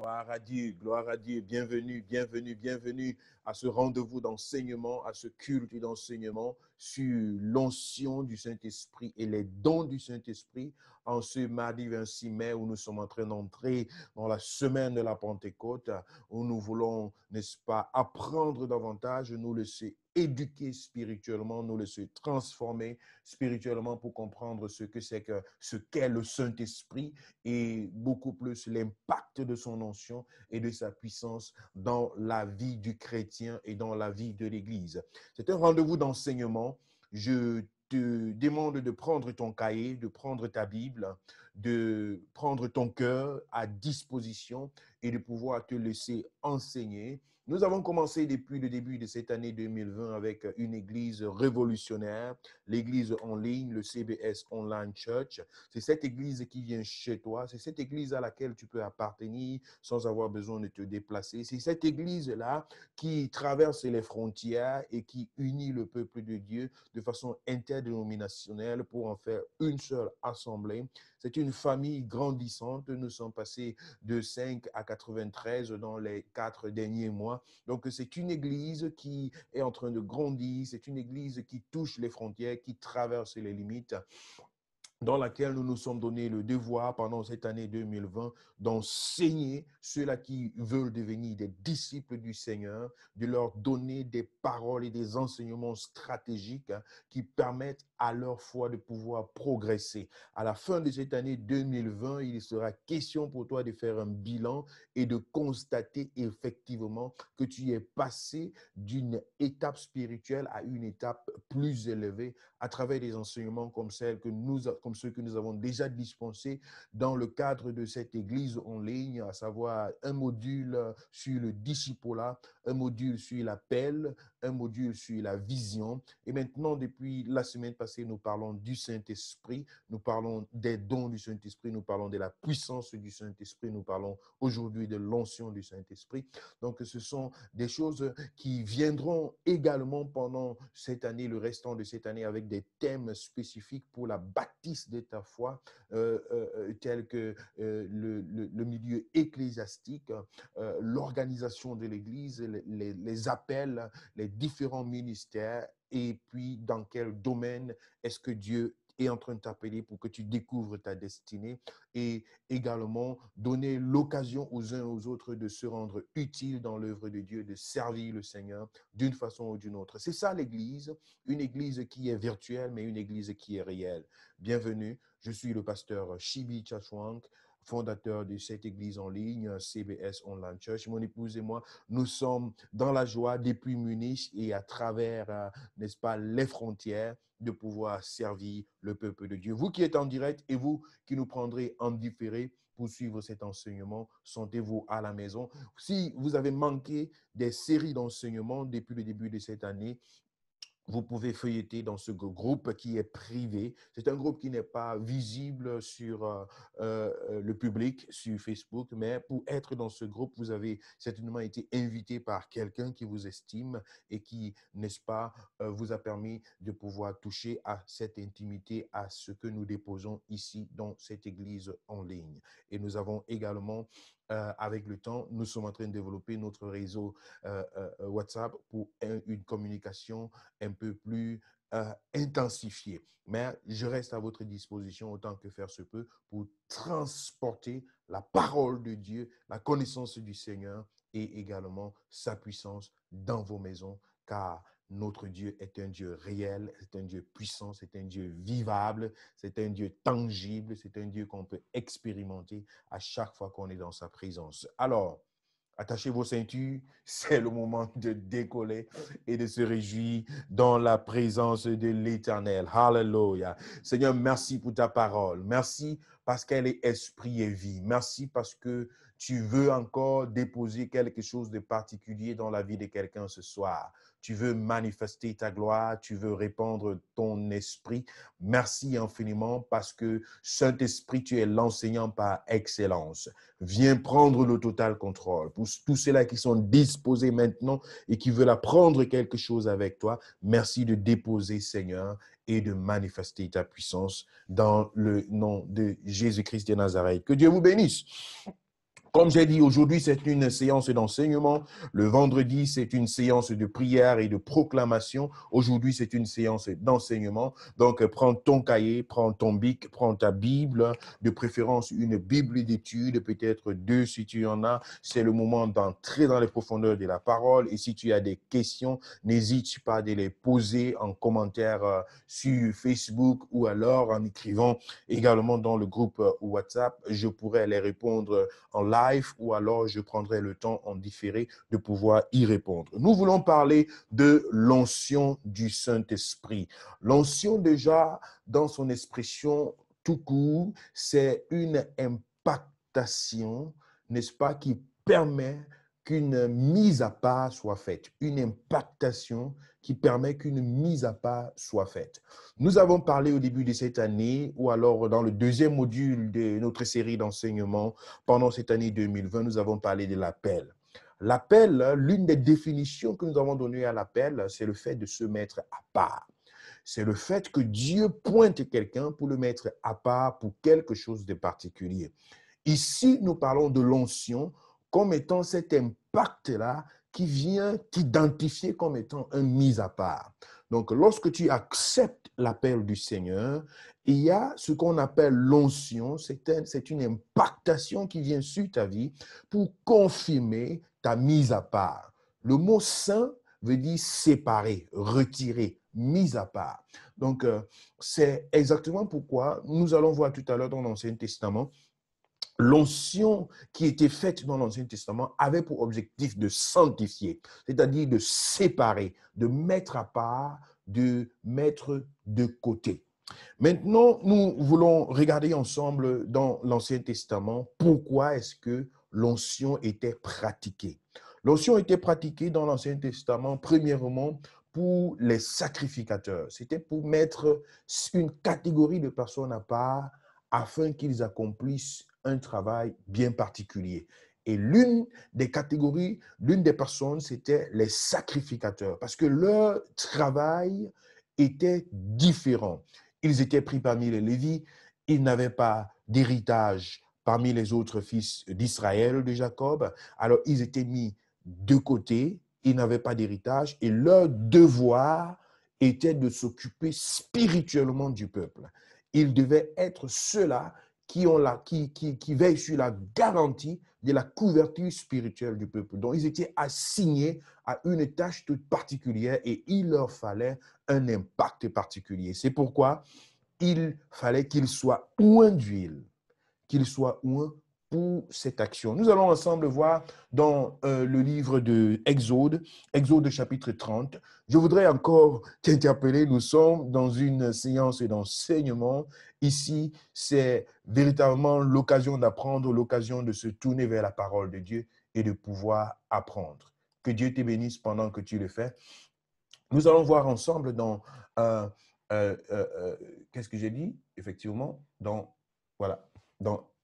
gloire à Dieu, bienvenue, bienvenue, bienvenue à ce rendez-vous d'enseignement, à ce culte d'enseignement sur l'onction du Saint-Esprit et les dons du Saint-Esprit en ce mardi 26 mai où nous sommes en train d'entrer dans la semaine de la Pentecôte, où nous voulons, n'est-ce pas, apprendre davantage, nous laisser éduquer spirituellement, nous laisser transformer spirituellement pour comprendre ce qu'est le Saint-Esprit et beaucoup plus l'impact de son onction et de sa puissance dans la vie du chrétien et dans la vie de l'Église. C'est un rendez-vous d'enseignement. Je te demande de prendre ton cahier, de prendre ta Bible, de prendre ton cœur à disposition et de pouvoir te laisser enseigner. Nous avons commencé depuis le début de cette année 2020 avec une église révolutionnaire, l'église en ligne, le CBS Online Church. C'est cette église qui vient chez toi, c'est cette église à laquelle tu peux appartenir sans avoir besoin de te déplacer. C'est cette église-là qui traverse les frontières et qui unit le peuple de Dieu de façon interdénominationnelle pour en faire une seule assemblée. C'est une famille grandissante. Nous sommes passés de 5 à 93 dans les 4 derniers mois. Donc, c'est une église qui est en train de grandir. C'est une église qui touche les frontières, qui traverse les limites, dans laquelle nous nous sommes donné le devoir pendant cette année 2020 d'enseigner ceux-là qui veulent devenir des disciples du Seigneur, de leur donner des paroles et des enseignements stratégiques qui permettent à leur foi de pouvoir progresser. À la fin de cette année 2020, il sera question pour toi de faire un bilan et de constater effectivement que tu es passé d'une étape spirituelle à une étape plus élevée à travers des enseignements comme ceux que nous avons déjà dispensés dans le cadre de cette église en ligne, à savoir un module sur le discipulat, un module sur l'appel, un module sur la vision. Et maintenant, depuis la semaine passée, nous parlons du Saint-Esprit, nous parlons des dons du Saint-Esprit, nous parlons de la puissance du Saint-Esprit, nous parlons aujourd'hui de l'onction du Saint-Esprit. Donc, ce sont des choses qui viendront également pendant cette année, le restant de cette année, avec des thèmes spécifiques pour la bâtisse de ta foi, tels que le milieu ecclésiastique, l'organisation de l'Église, les appels, les différents ministères, et puis dans quel domaine est-ce que Dieu est en train de t'appeler pour que tu découvres ta destinée, et également donner l'occasion aux uns et aux autres de se rendre utiles dans l'œuvre de Dieu, de servir le Seigneur d'une façon ou d'une autre. C'est ça l'Église, une Église qui est virtuelle, mais une Église qui est réelle. Bienvenue, je suis le pasteur Shibi Chachwang, fondateur de cette église en ligne, CBS Online Church. Mon épouse et moi, nous sommes dans la joie depuis Munich et à travers, n'est-ce pas, les frontières, de pouvoir servir le peuple de Dieu. Vous qui êtes en direct et vous qui nous prendrez en différé pour suivre cet enseignement, sentez-vous à la maison. Si vous avez manqué des séries d'enseignements depuis le début de cette année, vous pouvez feuilleter dans ce groupe qui est privé. C'est un groupe qui n'est pas visible sur le public, sur Facebook, mais pour être dans ce groupe, vous avez certainement été invité par quelqu'un qui vous estime et qui, n'est-ce pas, vous a permis de pouvoir toucher à cette intimité, à ce que nous déposons ici dans cette église en ligne. Et nous avons également, avec le temps, nous sommes en train de développer notre réseau WhatsApp pour une communication un peu plus intensifiée. Mais je reste à votre disposition autant que faire se peut pour transporter la parole de Dieu, la connaissance du Seigneur et également sa puissance dans vos maisons, car notre Dieu est un Dieu réel, c'est un Dieu puissant, c'est un Dieu vivable, c'est un Dieu tangible, c'est un Dieu qu'on peut expérimenter à chaque fois qu'on est dans sa présence. Alors, attachez vos ceintures, c'est le moment de décoller et de se réjouir dans la présence de l'Éternel. Hallelujah. Seigneur, merci pour ta parole. Merci parce qu'elle est esprit et vie. Merci parce que tu veux encore déposer quelque chose de particulier dans la vie de quelqu'un ce soir. Tu veux manifester ta gloire, tu veux répandre ton esprit. Merci infiniment parce que Saint-Esprit, tu es l'enseignant par excellence. Viens prendre le total contrôle. Pour tous ceux-là qui sont disposés maintenant et qui veulent apprendre quelque chose avec toi, merci de déposer, Seigneur, et de manifester ta puissance dans le nom de Jésus-Christ de Nazareth. Que Dieu vous bénisse. Comme j'ai dit, aujourd'hui, c'est une séance d'enseignement. Le vendredi, c'est une séance de prière et de proclamation. Aujourd'hui, c'est une séance d'enseignement. Donc, prends ton cahier, prends ton bic, prends ta Bible, de préférence une Bible d'études, peut-être deux si tu en as. C'est le moment d'entrer dans les profondeurs de la parole. Et si tu as des questions, n'hésite pas de les poser en commentaire sur Facebook ou alors en écrivant également dans le groupe WhatsApp. Je pourrais les répondre en live ou alors je prendrai le temps en différé de pouvoir y répondre. Nous voulons parler de l'onction du Saint-Esprit. L'onction, déjà, dans son expression tout court, c'est une impactation, n'est-ce pas, qui permet qu'une mise à part soit faite. Une impactation qui permet qu'une mise à part soit faite. Nous avons parlé au début de cette année, ou alors dans le deuxième module de notre série d'enseignement, pendant cette année 2020, nous avons parlé de l'appel. L'appel, l'une des définitions que nous avons données à l'appel, c'est le fait de se mettre à part. C'est le fait que Dieu pointe quelqu'un pour le mettre à part pour quelque chose de particulier. Ici, nous parlons de l'onction comme étant cet impact-là qui vient t'identifier comme étant un mis à part. Donc, lorsque tu acceptes l'appel du Seigneur, il y a ce qu'on appelle l'onction, c'est une impactation qui vient sur ta vie pour confirmer ta mise à part. Le mot saint veut dire séparer, retirer, mise à part. Donc, c'est exactement pourquoi nous allons voir tout à l'heure dans l'Ancien Testament, l'onction qui était faite dans l'Ancien Testament avait pour objectif de sanctifier, c'est-à-dire de séparer, de mettre à part, de mettre de côté. Maintenant, nous voulons regarder ensemble dans l'Ancien Testament pourquoi est-ce que l'onction était pratiquée. L'onction était pratiquée dans l'Ancien Testament, premièrement, pour les sacrificateurs. C'était pour mettre une catégorie de personnes à part afin qu'ils accomplissent un travail bien particulier. Et l'une des catégories, l'une des personnes, c'était les sacrificateurs, parce que leur travail était différent. Ils étaient pris parmi les Lévites, ils n'avaient pas d'héritage parmi les autres fils d'Israël, de Jacob, alors ils étaient mis de côté, ils n'avaient pas d'héritage, et leur devoir était de s'occuper spirituellement du peuple. Ils devaient être ceux-là qui veillent sur la garantie de la couverture spirituelle du peuple. Donc, ils étaient assignés à une tâche toute particulière et il leur fallait un impact particulier. C'est pourquoi il fallait qu'ils soient oints d'huile, qu'ils soient oints pour cette action. Nous allons ensemble voir dans le livre de Exode, Exode chapitre 30. Je voudrais encore t'interpeller, nous sommes dans une séance d'enseignement. Ici, c'est véritablement l'occasion d'apprendre, l'occasion de se tourner vers la parole de Dieu et de pouvoir apprendre. Que Dieu te bénisse pendant que tu le fais. Nous allons voir ensemble dans, qu'est-ce que j'ai dit? Effectivement, dans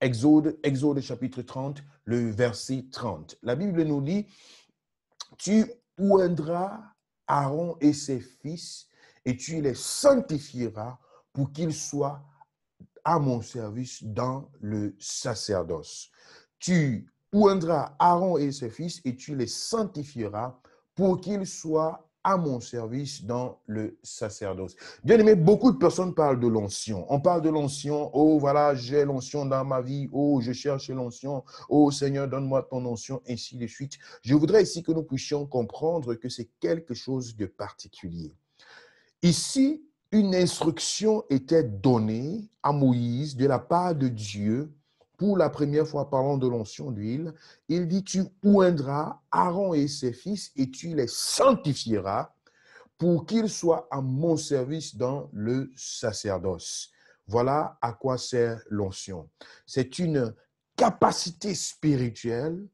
Exode chapitre 30, le verset 30. La Bible nous dit, tu oindras Aaron et ses fils et tu les sanctifieras pour qu'ils soient à mon service dans le sacerdoce. Tu oindras Aaron et ses fils et tu les sanctifieras pour qu'ils soient à mon service dans le sacerdoce. Bien aimé, beaucoup de personnes parlent de l'onction. On parle de l'onction, oh voilà, j'ai l'onction dans ma vie, oh je cherche l'onction, oh Seigneur, donne-moi ton onction, ainsi de suite. Je voudrais ici que nous puissions comprendre que c'est quelque chose de particulier. Ici, une instruction était donnée à Moïse de la part de Dieu pour la première fois parlant de l'onction d'huile. Il dit, tu oindras Aaron et ses fils et tu les sanctifieras pour qu'ils soient à mon service dans le sacerdoce. Voilà à quoi sert l'onction. C'est une capacité spirituelle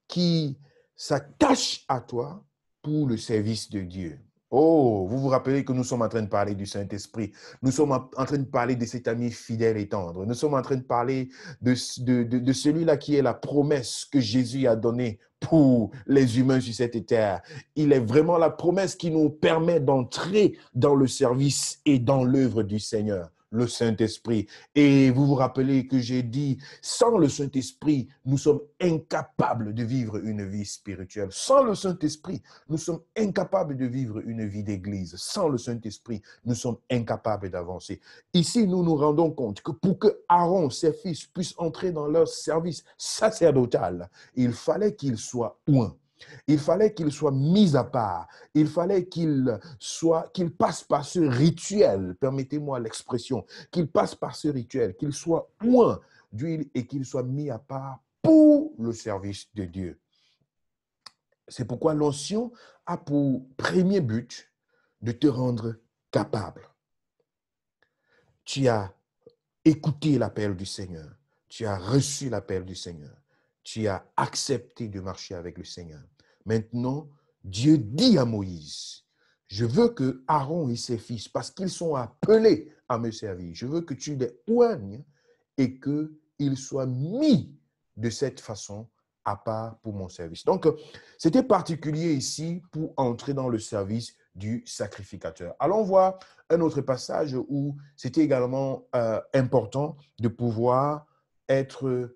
qui s'attache à toi pour le service de Dieu. Oh, vous vous rappelez que nous sommes en train de parler du Saint-Esprit. Nous sommes en train de parler de cet ami fidèle et tendre. Nous sommes en train de parler de celui-là qui est la promesse que Jésus a donnée pour les humains sur cette terre. Il est vraiment la promesse qui nous permet d'entrer dans le service et dans l'œuvre du Seigneur. le Saint-Esprit. Et vous vous rappelez que j'ai dit, sans le Saint-Esprit, nous sommes incapables de vivre une vie spirituelle. Sans le Saint-Esprit, nous sommes incapables de vivre une vie d'église. Sans le Saint-Esprit, nous sommes incapables d'avancer. Ici, nous nous rendons compte que pour que Aaron, ses fils, puissent entrer dans leur service sacerdotal, il fallait qu'ils soient un. Il fallait qu'il soit mis à part. Il fallait qu'il passe par ce rituel, permettez-moi l'expression, qu'il passe par ce rituel, qu'il soit oint d'huile et qu'il soit mis à part pour le service de Dieu. C'est pourquoi l'onction a pour premier but de te rendre capable. Tu as écouté l'appel du Seigneur. Tu as reçu l'appel du Seigneur. Tu as accepté de marcher avec le Seigneur. Maintenant, Dieu dit à Moïse, je veux que Aaron et ses fils, parce qu'ils sont appelés à me servir, je veux que tu les oignes et qu'ils soient mis de cette façon à part pour mon service. Donc, c'était particulier ici pour entrer dans le service du sacrificateur. Allons voir un autre passage où c'était également important de pouvoir être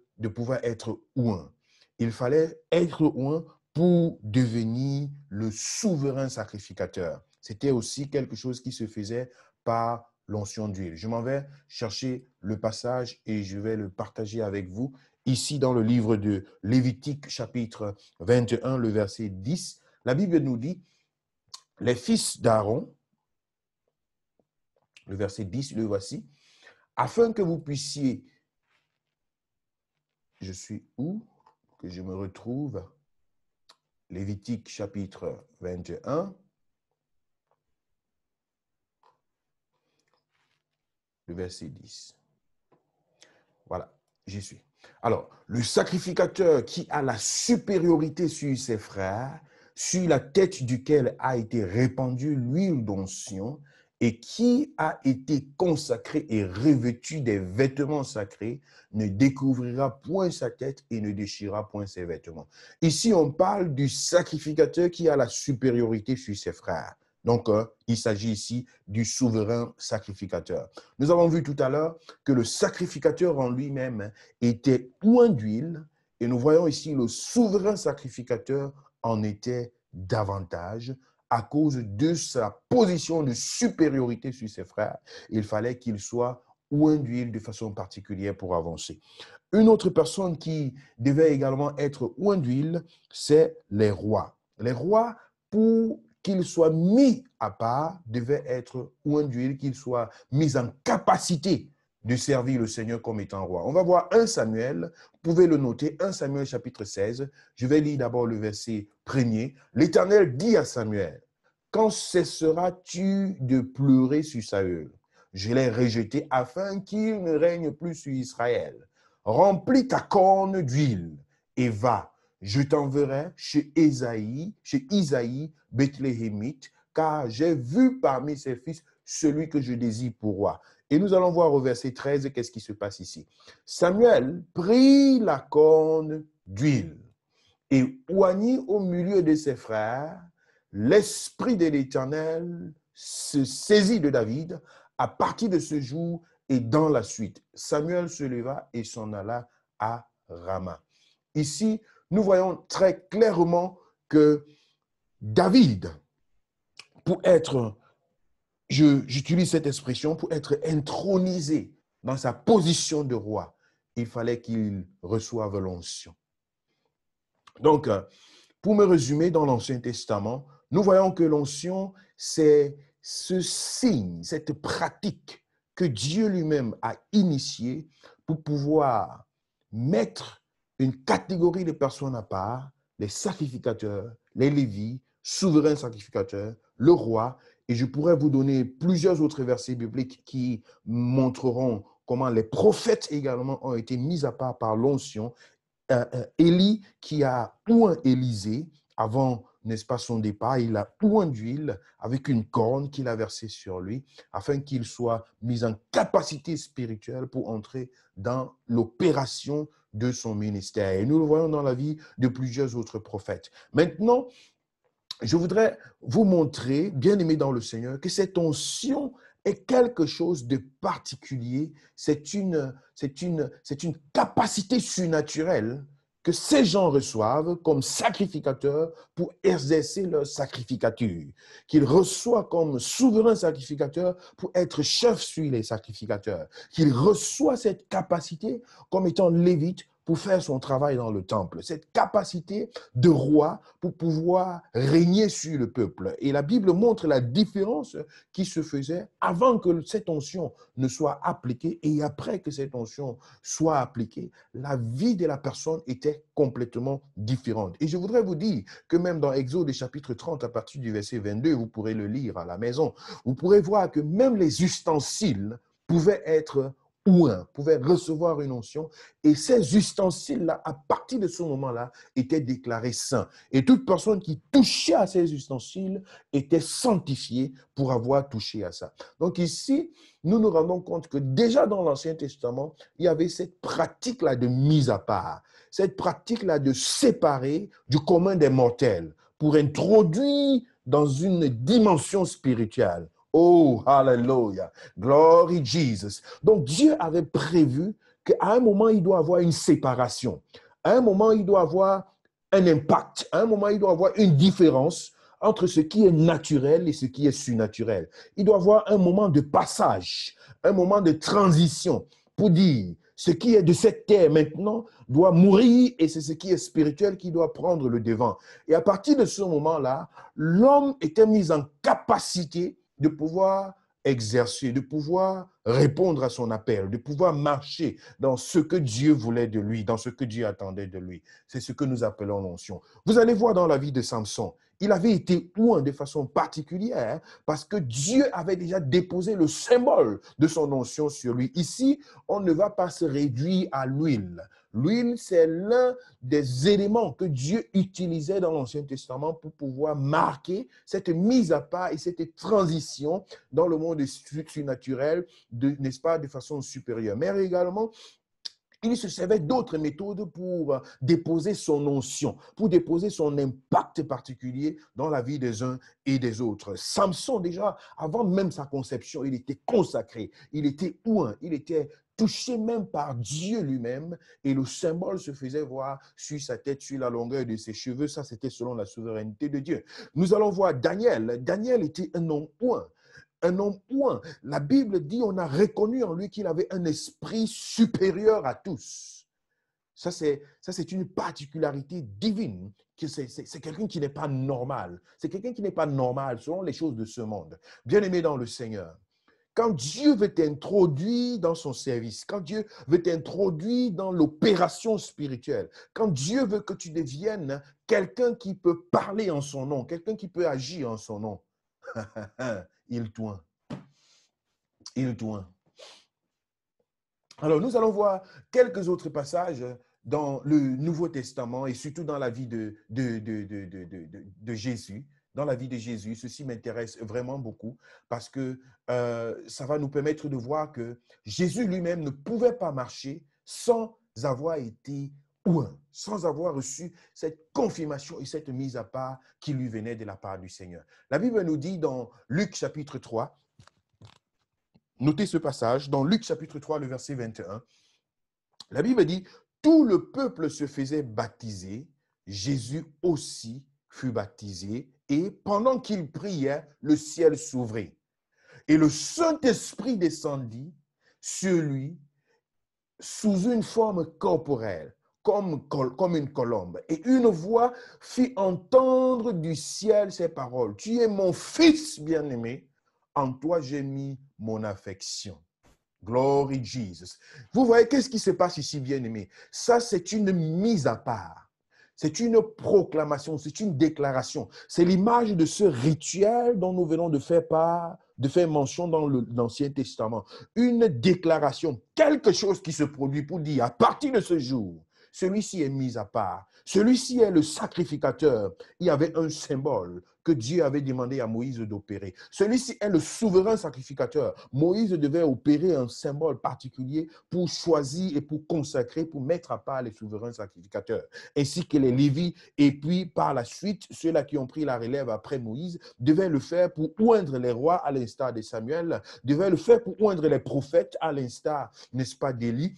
oint. Il fallait être oint pour devenir le souverain sacrificateur. C'était aussi quelque chose qui se faisait par l'onction d'huile. Je m'en vais chercher le passage et je vais le partager avec vous. Ici, dans le livre de Lévitique, chapitre 21, le verset 10, la Bible nous dit, les fils d'Aaron, le verset 10, le voici, afin que vous puissiez, je suis où? Que je me retrouve. Lévitique chapitre 21, le verset 10. Voilà, j'y suis. Alors, le sacrificateur qui a la supériorité sur ses frères, sur la tête duquel a été répandue l'huile d'onction et qui a été consacré et revêtu des vêtements sacrés, ne découvrira point sa tête et ne déchirera point ses vêtements. Ici, on parle du sacrificateur qui a la supériorité sur ses frères. Donc, il s'agit ici du souverain sacrificateur. Nous avons vu tout à l'heure que le sacrificateur en lui-même était oint d'huile et nous voyons ici le souverain sacrificateur en était davantage à cause de sa position de supériorité sur ses frères. Il fallait qu'il soit oint d'huile de façon particulière pour avancer. Une autre personne qui devait également être oint d'huile, c'est les rois. Les rois, pour qu'ils soient mis à part, devaient être oint d'huile, qu'ils soient mis en capacité de servir le Seigneur comme étant roi. On va voir 1 Samuel, vous pouvez le noter, 1 Samuel chapitre 16. Je vais lire d'abord le verset 1er. L'Éternel dit à Samuel, « Quand cesseras-tu de pleurer sur Saül? Je l'ai rejeté afin qu'il ne règne plus sur Israël. Remplis ta corne d'huile et va. Je t'enverrai chez Isaïe, Bethléemite, car j'ai vu parmi ses fils celui que je désire pour roi. » Et nous allons voir au verset 13 qu'est-ce qui se passe ici. Samuel prit la corne d'huile et oignit au milieu de ses frères. L'esprit de l'Éternel se saisit de David à partir de ce jour et dans la suite. Samuel se leva et s'en alla à Rama. Ici, nous voyons très clairement que David, pour être, j'utilise cette expression, pour être intronisé dans sa position de roi, il fallait qu'il reçoive l'onction. Donc, pour me résumer, dans l'Ancien Testament, nous voyons que l'onction, c'est ce signe, cette pratique que Dieu lui-même a initiée pour pouvoir mettre une catégorie de personnes à part, les sacrificateurs, les lévites, souverains sacrificateurs, le roi, et je pourrais vous donner plusieurs autres versets bibliques qui montreront comment les prophètes également ont été mis à part par l'onction. Élie qui a oint Élisée avant, n'est-ce pas, son départ, il a oint d'huile avec une corne qu'il a versée sur lui afin qu'il soit mis en capacité spirituelle pour entrer dans l'opération de son ministère. Et nous le voyons dans la vie de plusieurs autres prophètes. Maintenant, je voudrais vous montrer, bien-aimés dans le Seigneur, que cette onction est quelque chose de particulier. C'est une capacité surnaturelle que ces gens reçoivent comme sacrificateurs pour exercer leur sacrificature, qu'ils reçoivent comme souverain sacrificateur pour être chef sur les sacrificateurs, qu'ils reçoivent cette capacité comme étant lévite pour faire son travail dans le temple, cette capacité de roi pour pouvoir régner sur le peuple. Et la Bible montre la différence qui se faisait avant que cette onction ne soit appliquée et après que cette onction soit appliquée, la vie de la personne était complètement différente. Et je voudrais vous dire que même dans Exode chapitre 30, à partir du verset 22, vous pourrez le lire à la maison, vous pourrez voir que même les ustensiles pouvaient être ouin, pouvaient recevoir une onction, et ces ustensiles-là, à partir de ce moment-là, étaient déclarés saints. Et toute personne qui touchait à ces ustensiles était sanctifiée pour avoir touché à ça. Donc ici, nous nous rendons compte que déjà dans l'Ancien Testament, il y avait cette pratique-là de mise à part, cette pratique-là de séparer du commun des mortels pour introduire dans une dimension spirituelle. Oh, hallelujah. Glory Jesus. Donc, Dieu avait prévu qu'à un moment, il doit avoir une séparation. À un moment, il doit avoir un impact. À un moment, il doit avoir une différence entre ce qui est naturel et ce qui est surnaturel. Il doit avoir un moment de passage, un moment de transition pour dire ce qui est de cette terre maintenant doit mourir et c'est ce qui est spirituel qui doit prendre le devant. Et à partir de ce moment-là, l'homme était mis en capacité de pouvoir exercer, de pouvoir répondre à son appel, de pouvoir marcher dans ce que Dieu voulait de lui, dans ce que Dieu attendait de lui. C'est ce que nous appelons l'onction. Vous allez voir dans la vie de Samson, il avait été oint de façon particulière parce que Dieu avait déjà déposé le symbole de son onction sur lui. Ici, on ne va pas se réduire à l'huile. L'huile, c'est l'un des éléments que Dieu utilisait dans l'Ancien Testament pour pouvoir marquer cette mise à part et cette transition dans le monde surnaturel, n'est-ce pas, de façon supérieure. Mais également, il se servait d'autres méthodes pour déposer son onction, pour déposer son impact particulier dans la vie des uns et des autres. Samson, déjà, avant même sa conception, il était consacré, il était oint, il était touché même par Dieu lui-même et le symbole se faisait voir sur sa tête, sur la longueur de ses cheveux. Ça, c'était selon la souveraineté de Dieu. Nous allons voir Daniel. Daniel était un homme oint. Un homme oint. La Bible dit on a reconnu en lui qu'il avait un esprit supérieur à tous. Ça, c'est une particularité divine. C'est quelqu'un qui n'est pas normal. C'est quelqu'un qui n'est pas normal selon les choses de ce monde. Bien-aimé dans le Seigneur, quand Dieu veut t'introduire dans son service, quand Dieu veut t'introduire dans l'opération spirituelle, quand Dieu veut que tu deviennes quelqu'un qui peut parler en son nom, quelqu'un qui peut agir en son nom, il t'oint. Il t'oint. Alors, nous allons voir quelques autres passages dans le Nouveau Testament et surtout dans la vie de Jésus. Dans la vie de Jésus, ceci m'intéresse vraiment beaucoup parce que ça va nous permettre de voir que Jésus lui-même ne pouvait pas marcher sans avoir été oint, sans avoir reçu cette confirmation et cette mise à part qui lui venait de la part du Seigneur. La Bible nous dit dans Luc chapitre 3, notez ce passage, dans Luc chapitre 3, le verset 21, la Bible dit, tout le peuple se faisait baptiser, Jésus aussi fut baptisé, et pendant qu'il priait, le ciel s'ouvrit. Et le Saint-Esprit descendit sur lui sous une forme corporelle, comme une colombe. Et une voix fit entendre du ciel ces paroles. Tu es mon fils bien-aimé, en toi j'ai mis mon affection. Glory Jesus. Vous voyez, qu'est-ce qui se passe ici, bien-aimé? Ça, c'est une mise à part. C'est une proclamation, c'est une déclaration. C'est l'image de ce rituel dont nous venons de faire mention dans l'Ancien Testament. Une déclaration, quelque chose qui se produit pour dire, à partir de ce jour, celui-ci est mis à part. Celui-ci est le sacrificateur. Il y avait un symbole que Dieu avait demandé à Moïse d'opérer. Celui-ci est le souverain sacrificateur. Moïse devait opérer un symbole particulier pour choisir et pour consacrer, pour mettre à part les souverains sacrificateurs, ainsi que les Lévites. Et puis, par la suite, ceux-là qui ont pris la relève après Moïse devaient le faire pour oindre les rois à l'instar de Samuel, devaient le faire pour oindre les prophètes à l'instar, n'est-ce pas, d'Élie.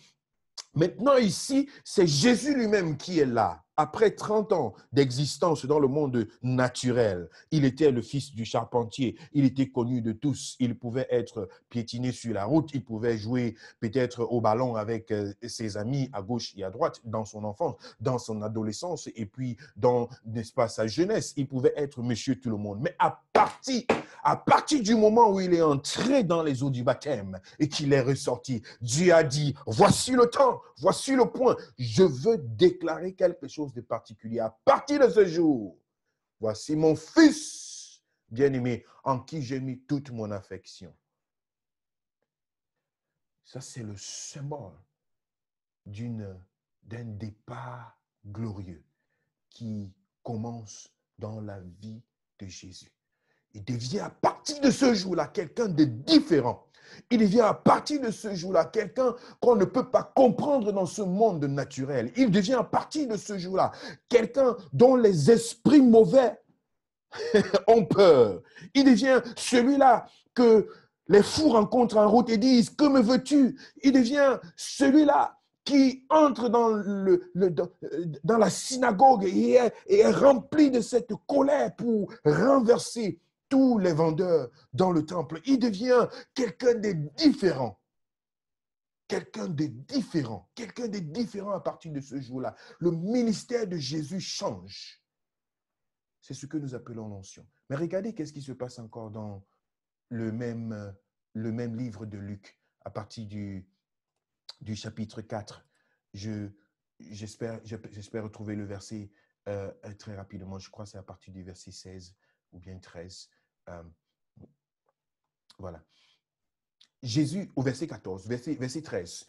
Maintenant, ici, c'est Jésus lui-même qui est là. Après 30 ans d'existence dans le monde naturel, il était le fils du charpentier, il était connu de tous, il pouvait être piétiné sur la route, il pouvait jouer peut-être au ballon avec ses amis à gauche et à droite dans son enfance, dans son adolescence et puis dans, n'est-ce pas, sa jeunesse. Il pouvait être monsieur tout le monde. Mais à partir du moment où il est entré dans les eaux du baptême et qu'il est ressorti, Dieu a dit, voici le temps, voici le point, je veux déclarer quelque chose de particulier. À partir de ce jour, voici mon fils bien-aimé en qui j'ai mis toute mon affection. Ça, c'est le symbole d'un départ glorieux qui commence dans la vie de Jésus. Il devient à partir de ce jour-là quelqu'un de différent. Il devient à partir de ce jour-là quelqu'un qu'on ne peut pas comprendre dans ce monde naturel. Il devient à partir de ce jour-là quelqu'un dont les esprits mauvais ont peur. Il devient celui-là que les fous rencontrent en route et disent « Que me veux-tu » Il devient celui-là qui entre dans la synagogue et est rempli de cette colère pour renverser tous les vendeurs dans le temple. Il devient quelqu'un de différent. Quelqu'un de différent. Quelqu'un de différent à partir de ce jour-là. Le ministère de Jésus change. C'est ce que nous appelons l'onction. Mais regardez qu'est-ce qui se passe encore dans le même livre de Luc, à partir du chapitre 4. J'espère retrouver le verset très rapidement. Je crois que c'est à partir du verset 16 ou bien 13. Voilà. Jésus, au verset 14, verset 13,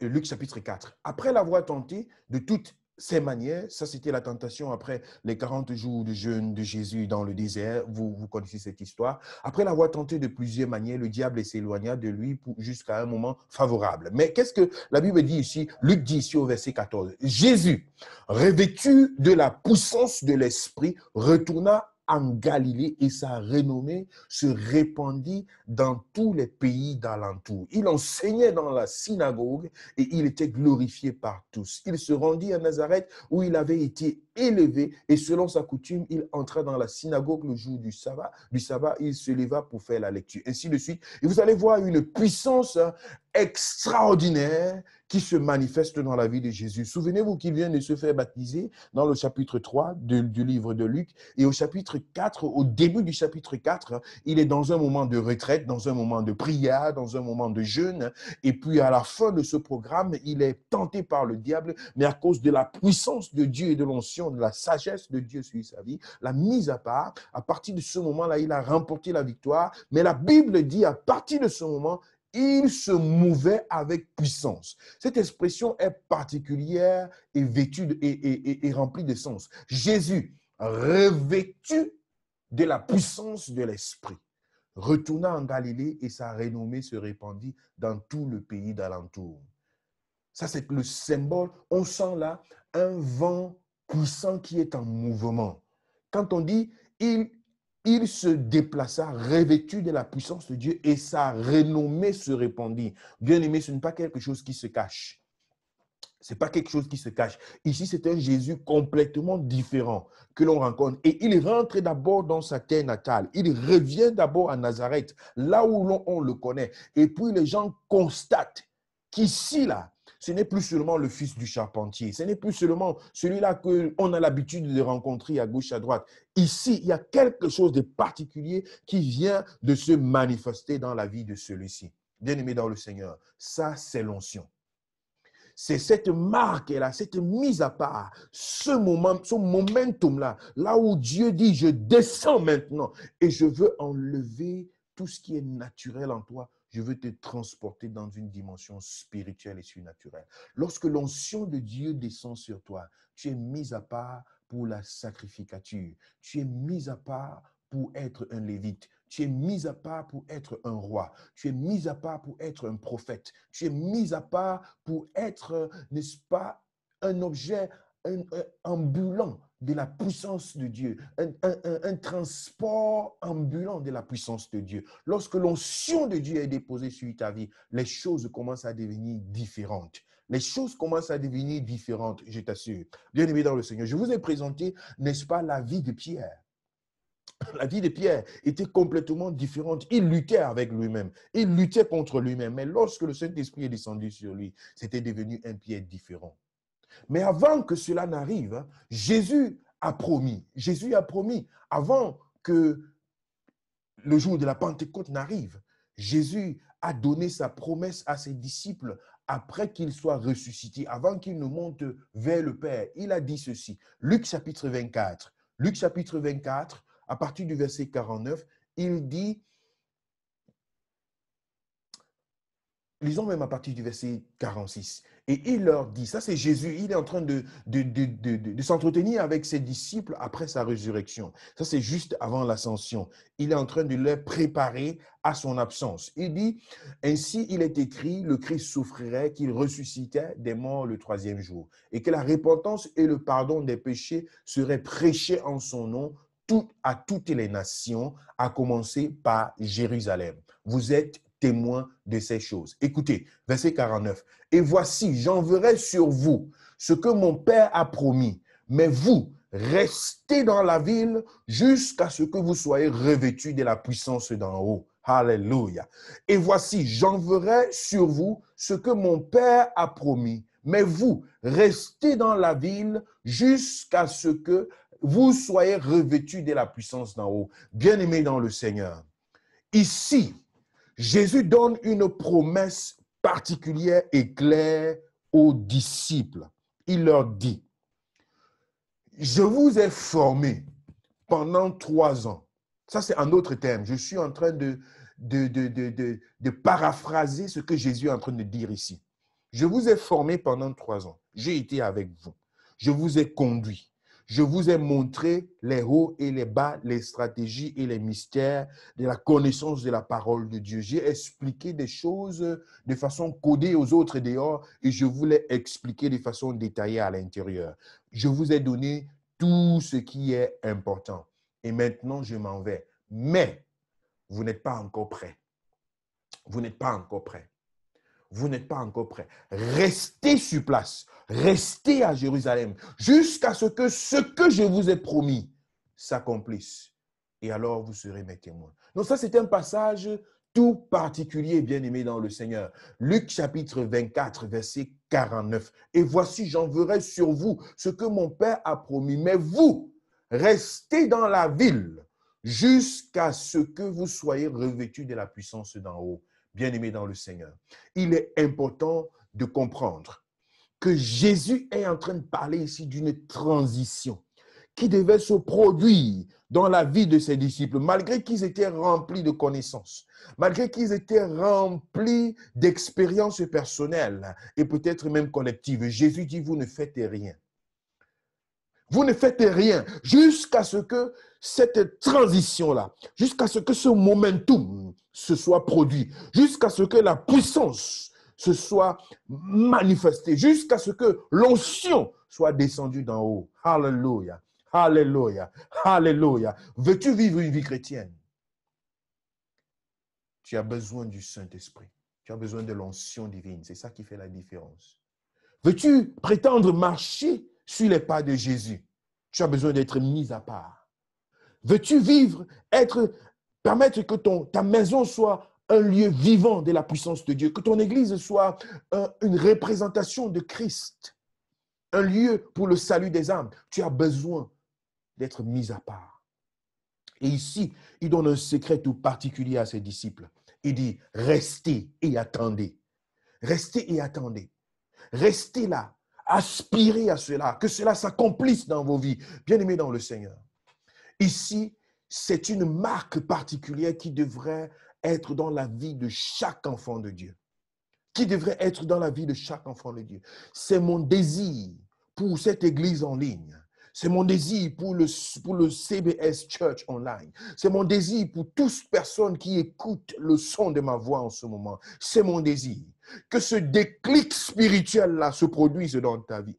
Luc chapitre 4. Après l'avoir tenté de toutes ces manières, ça c'était la tentation après les 40 jours de jeûne de Jésus dans le désert, vous connaissez cette histoire. Après l'avoir tenté de plusieurs manières, le diable s'éloigna de lui jusqu'à un moment favorable. Mais qu'est-ce que la Bible dit ici? Luc dit ici au verset 14. Jésus, revêtu de la puissance de l'Esprit, retourna en Galilée et sa renommée se répandit dans tous les pays d'alentour. Il enseignait dans la synagogue et il était glorifié par tous. Il se rendit à Nazareth où il avait été élevé et selon sa coutume, il entra dans la synagogue le jour du sabbat. Il se leva pour faire la lecture. Ainsi de suite. Et vous allez voir une puissance extraordinaire qui se manifeste dans la vie de Jésus. Souvenez-vous qu'il vient de se faire baptiser dans le chapitre 3 du livre de Luc. Et au chapitre 4, au début du chapitre 4, il est dans un moment de retraite, dans un moment de prière, dans un moment de jeûne. Et puis à la fin de ce programme, il est tenté par le diable, mais à cause de la puissance de Dieu et de l'onction, de la sagesse de Dieu sur sa vie, la mise à part, à partir de ce moment-là, il a remporté la victoire. Mais la Bible dit, à partir de ce moment, il se mouvait avec puissance. Cette expression est particulière et vêtue et remplie de sens. Jésus, revêtu de la puissance de l'Esprit, retourna en Galilée et sa renommée se répandit dans tout le pays d'alentour. Ça, c'est le symbole. On sent là un vent puissant qui est en mouvement. Quand on dit il se déplaça revêtu de la puissance de Dieu et sa renommée se répandit. Bien aimé, ce n'est pas quelque chose qui se cache. Ce n'est pas quelque chose qui se cache. Ici, c'est un Jésus complètement différent que l'on rencontre. Et il rentre d'abord dans sa terre natale. Il revient d'abord à Nazareth, là où on le connaît. Et puis, les gens constatent qu'ici, là, ce n'est plus seulement le fils du charpentier. Ce n'est plus seulement celui-là qu'on a l'habitude de rencontrer à gauche, à droite. Ici, il y a quelque chose de particulier qui vient de se manifester dans la vie de celui-ci. Bien-aimé dans le Seigneur, ça, c'est l'onction. C'est cette marque-là, cette mise à part, ce momentum-là, là où Dieu dit, je descends maintenant et je veux enlever tout ce qui est naturel en toi. je veux te transporter dans une dimension spirituelle et surnaturelle. Lorsque l'onction de Dieu descend sur toi, tu es mis à part pour la sacrificature. Tu es mis à part pour être un lévite. Tu es mis à part pour être un roi. Tu es mis à part pour être un prophète. Tu es mis à part pour être, n'est-ce pas, un objet ambulant de la puissance de Dieu, un transport ambulant de la puissance de Dieu. Lorsque l'onction de Dieu est déposée sur ta vie, les choses commencent à devenir différentes. Les choses commencent à devenir différentes, je t'assure. Bien-aimé dans le Seigneur, je vous ai présenté, n'est-ce pas, la vie de Pierre. La vie de Pierre était complètement différente. Il luttait avec lui-même. Il luttait contre lui-même. Mais lorsque le Saint-Esprit est descendu sur lui, c'était devenu un Pierre différent. Mais avant que cela n'arrive, Jésus a promis, avant que le jour de la Pentecôte n'arrive, Jésus a donné sa promesse à ses disciples après qu'il soit ressuscité, avant qu'il ne monte vers le Père. Il a dit ceci, Luc chapitre 24, à partir du verset 49, il dit, lisons même à partir du verset 46. Et il leur dit, ça c'est Jésus, il est en train de s'entretenir avec ses disciples après sa résurrection. Ça c'est juste avant l'ascension. Il est en train de les préparer à son absence. Il dit, ainsi il est écrit, le Christ souffrirait, qu'il ressuscitait des morts le troisième jour, et que la repentance et le pardon des péchés seraient prêchés en son nom à toutes les nations, à commencer par Jérusalem. Vous êtes témoin de ces choses. Écoutez, verset 49. Et voici, j'enverrai sur vous ce que mon Père a promis, mais vous, restez dans la ville jusqu'à ce que vous soyez revêtus de la puissance d'en haut. Alléluia. Et voici, j'enverrai sur vous ce que mon Père a promis, mais vous, restez dans la ville jusqu'à ce que vous soyez revêtus de la puissance d'en haut. Bien-aimés dans le Seigneur, ici, Jésus donne une promesse particulière et claire aux disciples. Il leur dit, je vous ai formé pendant 3 ans. Ça, c'est un autre terme. Je suis en train de paraphraser ce que Jésus est en train de dire ici. Je vous ai formé pendant 3 ans. J'ai été avec vous. Je vous ai conduit. Je vous ai montré les hauts et les bas, les stratégies et les mystères de la connaissance de la parole de Dieu. J'ai expliqué des choses de façon codée aux autres dehors et je vous l'ai expliqué de façon détaillée à l'intérieur. Je vous ai donné tout ce qui est important. Et maintenant, je m'en vais. Mais vous n'êtes pas encore prêts. Vous n'êtes pas encore prêts. Vous n'êtes pas encore prêts. Restez sur place. Restez à Jérusalem jusqu'à ce que je vous ai promis s'accomplisse. Et alors, vous serez mes témoins. Donc ça, c'est un passage tout particulier, bien-aimé dans le Seigneur. Luc chapitre 24, verset 49. Et voici, j'enverrai sur vous ce que mon Père a promis. Mais vous, restez dans la ville jusqu'à ce que vous soyez revêtus de la puissance d'en haut. Bien-aimé dans le Seigneur, il est important de comprendre que Jésus est en train de parler ici d'une transition qui devait se produire dans la vie de ses disciples, malgré qu'ils étaient remplis de connaissances, malgré qu'ils étaient remplis d'expériences personnelles et peut-être même collectives. Jésus dit, vous ne faites rien. Vous ne faites rien jusqu'à ce que cette transition-là, jusqu'à ce que ce momentum se soit produit, jusqu'à ce que la puissance se soit manifestée, jusqu'à ce que l'onction soit descendue d'en haut. Alléluia, alléluia, alléluia. Veux-tu vivre une vie chrétienne? Tu as besoin du Saint-Esprit. Tu as besoin de l'onction divine. C'est ça qui fait la différence. Veux-tu prétendre marcher sur les pas de Jésus? Tu as besoin d'être mis à part. Veux-tu vivre, permettre que ta maison soit un lieu vivant de la puissance de Dieu, que ton église soit une représentation de Christ, un lieu pour le salut des âmes? Tu as besoin d'être mis à part. Et ici, il donne un secret tout particulier à ses disciples. Il dit, restez et attendez. Restez et attendez. Restez là. Aspirez à cela, que cela s'accomplisse dans vos vies. Bien-aimés dans le Seigneur. Ici, c'est une marque particulière qui devrait être dans la vie de chaque enfant de Dieu. Qui devrait être dans la vie de chaque enfant de Dieu. C'est mon désir pour cette église en ligne. C'est mon désir pour le CBS Church Online. C'est mon désir pour toutes personnes qui écoutent le son de ma voix en ce moment. C'est mon désir que ce déclic spirituel-là se produise dans ta vie.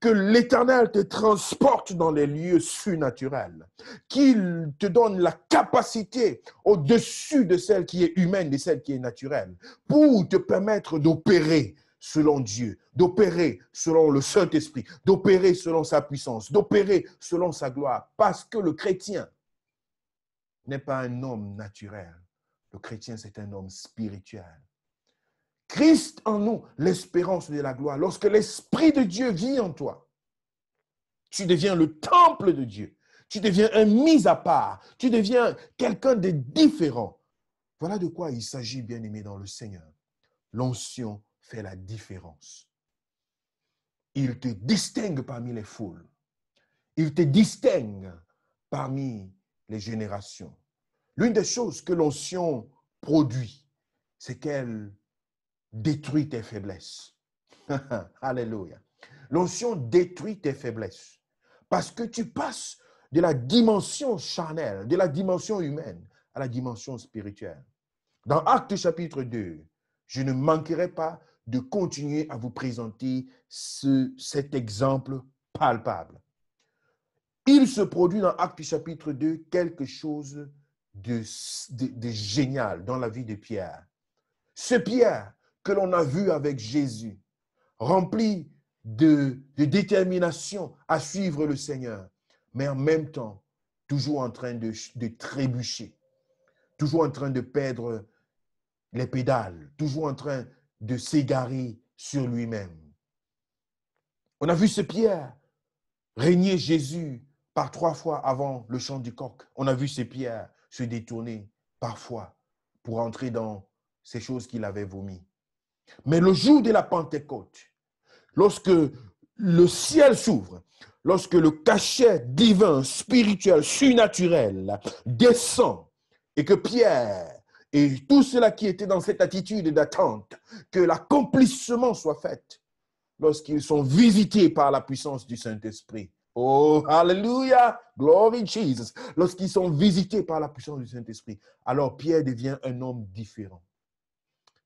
Que l'Éternel te transporte dans les lieux surnaturels. Qu'il te donne la capacité au-dessus de celle qui est humaine, de celle qui est naturelle, pour te permettre d'opérer selon Dieu, d'opérer selon le Saint-Esprit, d'opérer selon sa puissance, d'opérer selon sa gloire. Parce que le chrétien n'est pas un homme naturel. Le chrétien, c'est un homme spirituel. Christ en nous, l'espérance de la gloire. Lorsque l'Esprit de Dieu vit en toi, tu deviens le temple de Dieu. Tu deviens un mis à part. Tu deviens quelqu'un de différent. Voilà de quoi il s'agit, bien-aimé dans le Seigneur. L'onction fait la différence. Il te distingue parmi les foules. Il te distingue parmi les générations. L'une des choses que l'onction produit, c'est qu'elle détruit tes faiblesses. Alléluia. L'onction détruit tes faiblesses. Parce que tu passes de la dimension charnelle, de la dimension humaine, à la dimension spirituelle. Dans Actes chapitre 2, je ne manquerai pas de continuer à vous présenter cet exemple palpable. Il se produit dans Actes chapitre 2 quelque chose de génial dans la vie de Pierre. Ce Pierre que l'on a vu avec Jésus, rempli de détermination à suivre le Seigneur, mais en même temps, toujours en train de trébucher, toujours en train de perdre les pédales, toujours en train de s'égarer sur lui-même. On a vu ce Pierre régner Jésus par 3 fois avant le chant du coq. On a vu ce Pierre se détourner parfois pour entrer dans ces choses qu'il avait vomies. Mais le jour de la Pentecôte, lorsque le ciel s'ouvre, lorsque le cachet divin, spirituel, surnaturel descend et que Pierre et tous ceux-là qui étaient dans cette attitude d'attente, que l'accomplissement soit fait lorsqu'ils sont visités par la puissance du Saint-Esprit. Oh, hallelujah, glory Jesus. Lorsqu'ils sont visités par la puissance du Saint-Esprit, alors Pierre devient un homme différent.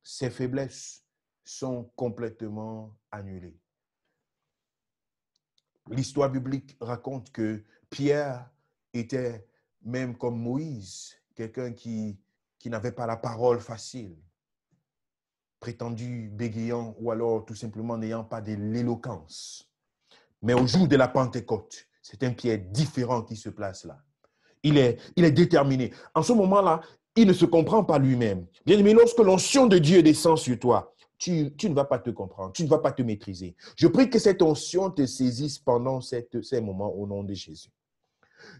Ses faiblesses sont complètement annulées. L'histoire biblique raconte que Pierre était même comme Moïse, quelqu'un qui n'avait pas la parole facile, prétendu bégayant ou alors tout simplement n'ayant pas de l'éloquence. Mais au jour de la Pentecôte, c'est un Pierre différent qui se place là. Il est déterminé. En ce moment-là, il ne se comprend pas lui-même. Bien aimé, lorsque l'onction de Dieu descend sur toi, tu ne vas pas te comprendre, tu ne vas pas te maîtriser. Je prie que cette onction te saisisse pendant ces moments au nom de Jésus.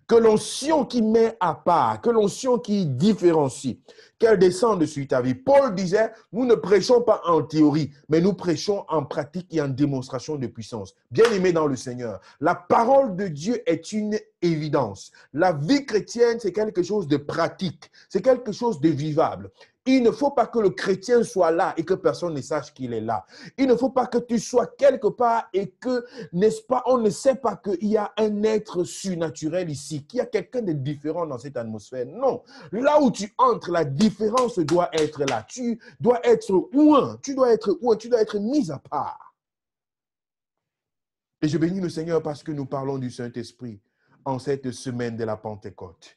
Que l'onction qui met à part, que l'onction qui différencie, qu'elle descende sur ta vie. Paul disait, nous ne prêchons pas en théorie, mais nous prêchons en pratique et en démonstration de puissance. Bien-aimé dans le Seigneur, la parole de Dieu est une évidence. La vie chrétienne, c'est quelque chose de pratique, c'est quelque chose de vivable. Il ne faut pas que le chrétien soit là et que personne ne sache qu'il est là. Il ne faut pas que tu sois quelque part et que, n'est-ce pas, on ne sait pas qu'il y a un être surnaturel ici, qu'il y a quelqu'un de différent dans cette atmosphère. Non. Là où tu entres, la différence doit être là. Tu dois être ouin, tu dois être mis à part. Et je bénis le Seigneur parce que nous parlons du Saint-Esprit en cette semaine de la Pentecôte.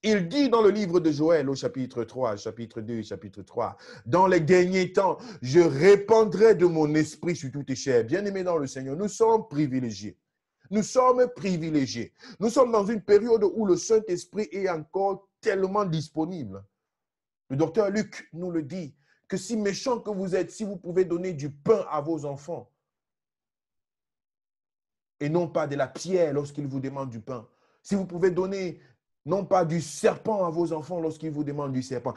Il dit dans le livre de Joël au chapitre 3, chapitre 2 et chapitre 3, « Dans les derniers temps, je répandrai de mon esprit sur toutes les chairs. » Bien-aimés dans le Seigneur, nous sommes privilégiés. Nous sommes privilégiés. Nous sommes dans une période où le Saint-Esprit est encore tellement disponible. Le docteur Luc nous le dit, que si méchant que vous êtes, si vous pouvez donner du pain à vos enfants, et non pas de la pierre lorsqu'ils vous demandent du pain, si vous pouvez donner non pas du serpent à vos enfants lorsqu'ils vous demandent du serpent,